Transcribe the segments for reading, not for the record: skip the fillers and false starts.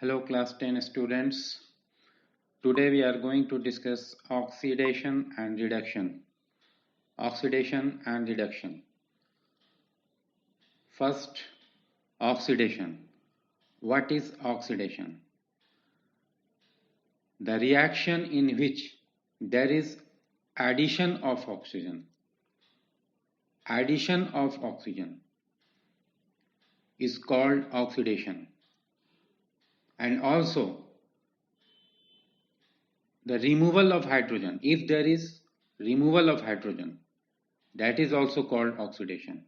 Hello class 10 students. Today we are going to discuss oxidation and reduction. Oxidation and reduction. First, oxidation. What is oxidation? The reaction in which there is addition of oxygen. Addition of oxygen is called oxidation. And also the removal of hydrogen. If there is removal of hydrogen, that is also called oxidation.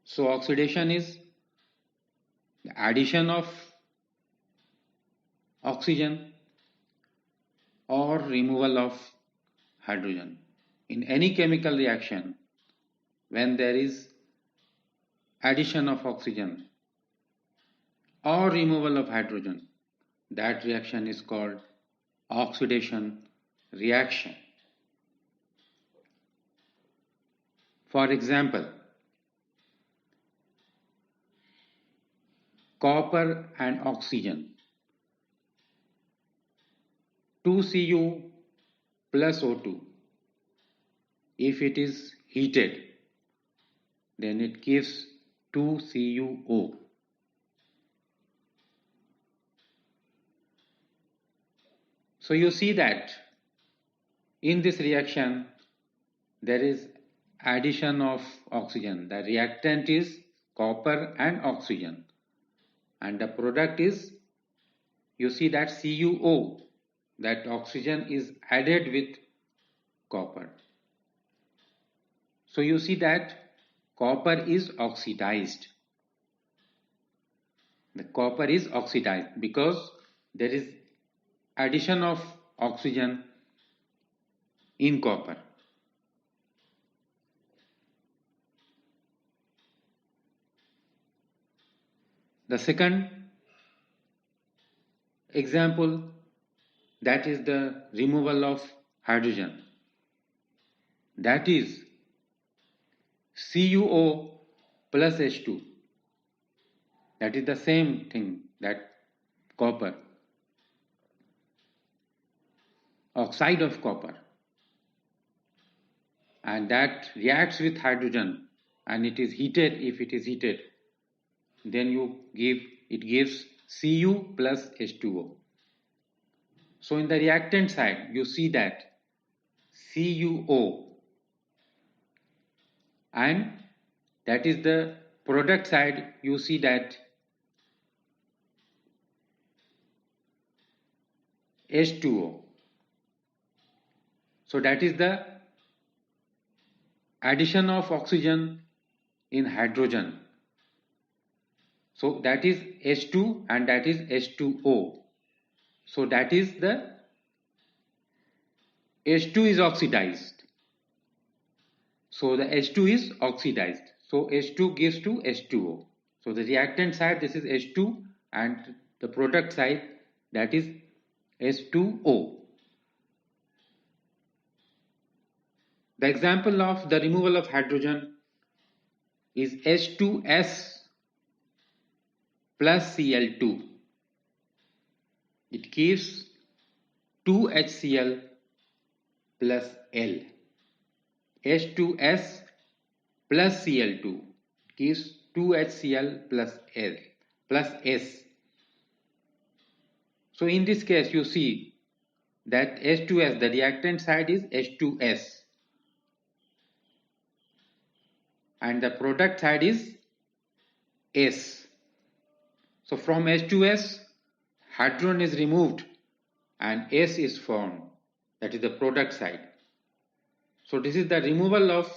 So oxidation is the addition of oxygen or removal of hydrogen. In any chemical reaction, when there is addition of oxygen or removal of hydrogen, that reaction is called oxidation reaction. For example, copper and oxygen, 2Cu plus O2. If it is heated, then it gives 2CuO. So you see that in this reaction there is addition of oxygen. The reactant is copper and oxygen, and the product is, you see that CuO, that oxygen is added with copper. So you see that copper is oxidized. The copper is oxidized because there is addition of oxygen in copper. The second example, that is the removal of hydrogen. That is CuO plus H2. That is the same thing, that copper, oxide of copper, and that reacts with hydrogen and it is heated. If it is heated, then it gives Cu plus H2O. So in the reactant side, you see that CuO, and that is the product side, you see that H2O. So that is the addition of oxygen in hydrogen. So that is H2 and that is H2O. So that is the H2 is oxidized. So the H2 is oxidized. So H2 gives to H2O. So the reactant side, this is H2, and the product side, that is H2O. The example of the removal of hydrogen is H2S plus Cl2. It gives 2HCl plus L. H2S plus Cl2 gives 2HCl plus L plus S. So in this case, you see that H2S, the reactant side is H2S, and the product side is S. So from H2S, hydrogen is removed and S is formed. That is the product side. So this is the removal of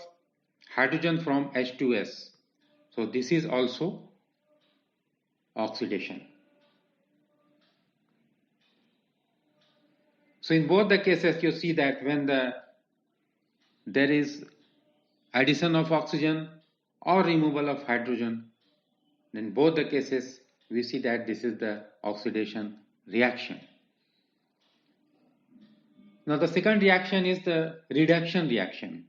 hydrogen from H2S. So this is also oxidation. So in both the cases, you see that when there is addition of oxygen or removal of hydrogen, then both the cases we see that this is the oxidation reaction. Now the second reaction is the reduction reaction.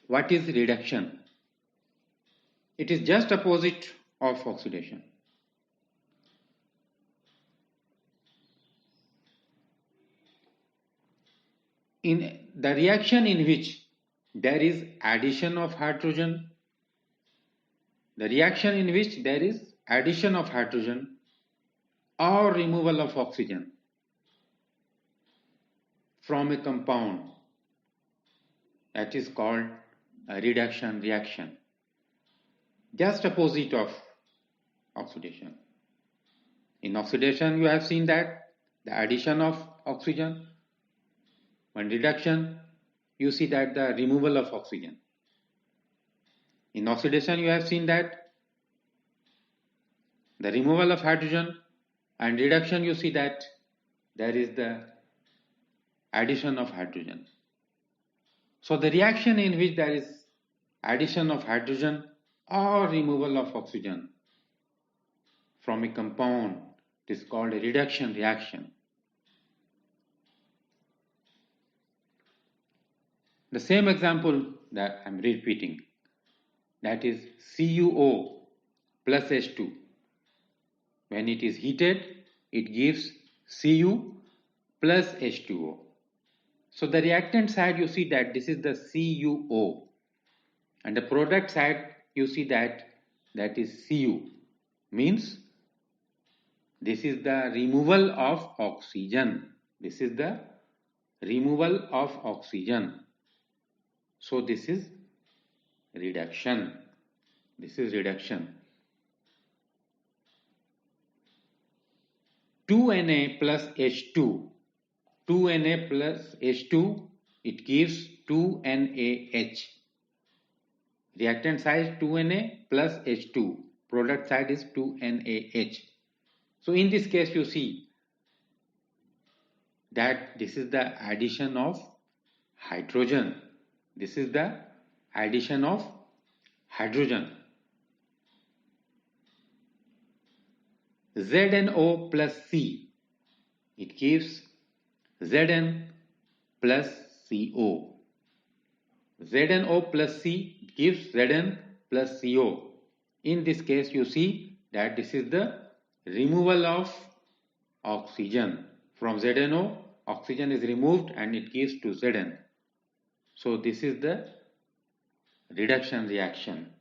What is reduction? It is just opposite of oxidation. in the reaction in which there is addition of hydrogen, the reaction in which there is addition of hydrogen or removal of oxygen from a compound, that is called a reduction reaction, just opposite of oxidation. In oxidation, you have seen that the addition of oxygen. When reduction, you see that the removal of oxygen. In oxidation, you have seen that the removal of hydrogen, and reduction, you see that there is the addition of hydrogen. So the reaction in which there is addition of hydrogen or removal of oxygen from a compound is called a reduction reaction. The same example that I am repeating, that is CuO plus H2. When it is heated, it gives Cu plus H2O. So the reactant side, you see that this is the CuO, and the product side, you see that is Cu, means this is the removal of oxygen. This is the removal of oxygen. So this is reduction. This is reduction. 2Na plus H2. 2Na plus H2, it gives 2NaH. Reactant side 2Na plus H2. Product side is 2NaH. So in this case, you see that this is the addition of hydrogen. This is the addition of hydrogen. ZnO plus C, it gives Zn plus CO. ZnO plus C gives Zn plus CO. In this case, you see that this is the removal of oxygen. From ZnO, oxygen is removed and it gives to Zn. So this is the reduction reaction.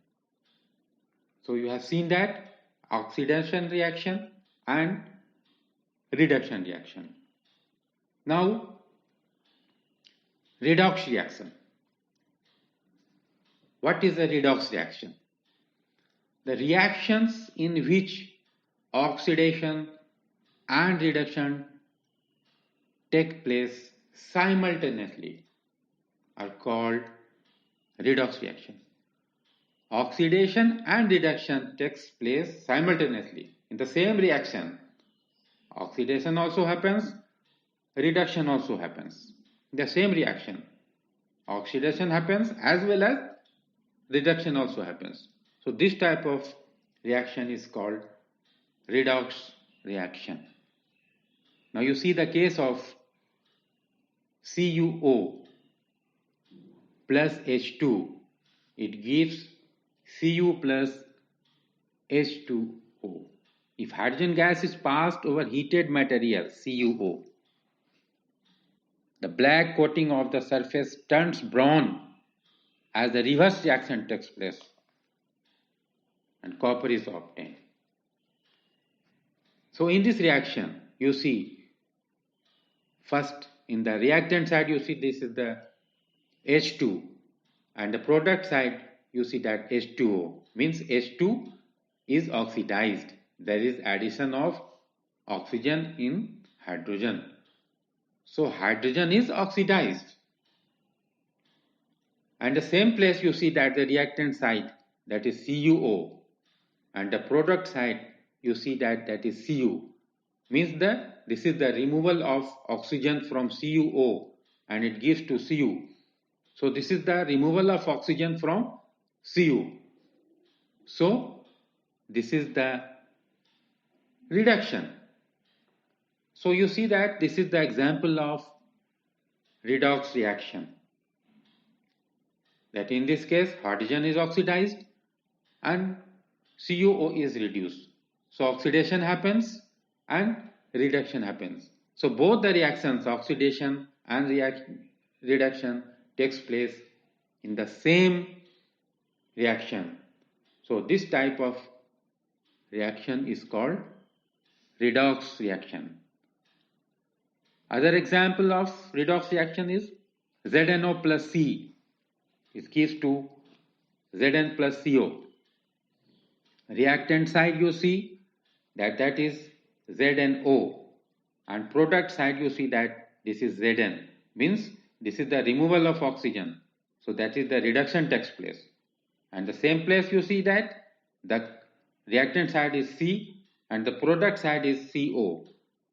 So you have seen that oxidation reaction and reduction reaction. Now, redox reaction. What is a redox reaction? The reactions in which oxidation and reduction take place simultaneously are called redox reaction. Oxidation and reduction takes place simultaneously. In the same reaction, oxidation also happens, reduction also happens. In the same reaction, oxidation happens as well as reduction also happens. So this type of reaction is called redox reaction. Now you see the case of CuO plus H2, it gives Cu plus H2O. If hydrogen gas is passed over heated material CuO, the black coating of the surface turns brown as the reverse reaction takes place and copper is obtained. So in this reaction, you see, first in the reactant side, you see this is the H2, and the product side, you see that H2O, means H2 is oxidized. There is addition of oxygen in hydrogen. So hydrogen is oxidized. And the same place you see that the reactant side, that is CuO, and the product side you see that is Cu, means that this is the removal of oxygen from CuO and it gives to Cu. So this is the removal of oxygen from Cu. So this is the reduction. So you see that this is the example of redox reaction. That in this case hydrogen is oxidized and CuO is reduced. So oxidation happens and reduction happens. So both the reactions, oxidation and reduction takes place in the same reaction. So this type of reaction is called redox reaction. Other example of redox reaction is ZNO plus C is gives to Zn plus CO. Reactant side you see that is ZNO, and product side you see that this is Zn, means this is the removal of oxygen. So that is the reduction takes place. And the same place you see that the reactant side is C and the product side is CO.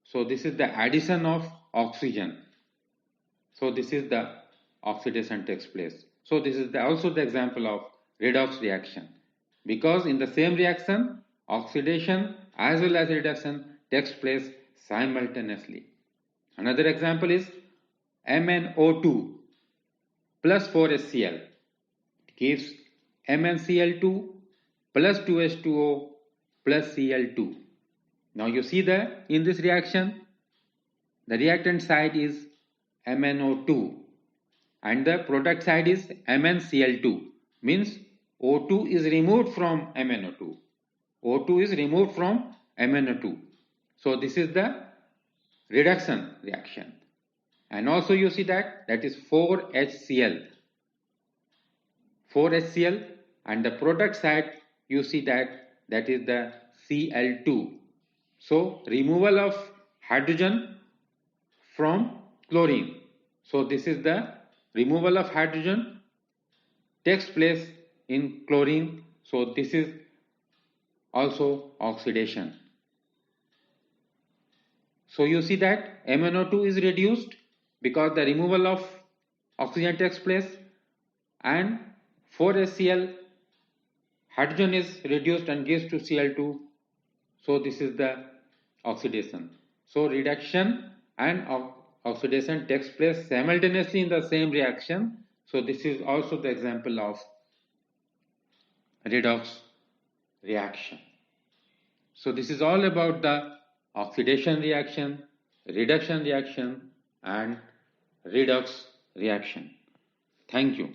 So this is the addition of oxygen. So this is the oxidation takes place. So this is also the example of redox reaction, because in the same reaction oxidation as well as reduction takes place simultaneously. Another example is MnO2 plus 4HCl. It gives MnCl2 plus 2H2O plus Cl2. Now you see that in this reaction the reactant side is MnO2 and the product side is MnCl2, means O2 is removed from MnO2. O2 is removed from MnO2. So this is the reduction reaction. And also you see that is 4HCl. 4HCl, and the product side you see that is the Cl2. So removal of hydrogen from chlorine. So this is the removal of hydrogen takes place in chlorine. So this is also oxidation. So you see that MnO2 is reduced because the removal of oxygen takes place, and 4HCl hydrogen is reduced and gives to Cl2. So this is the oxidation. So reduction and oxidation takes place simultaneously in the same reaction. So this is also the example of redox reaction. So this is all about the oxidation reaction, reduction reaction, and redox reaction. Thank you.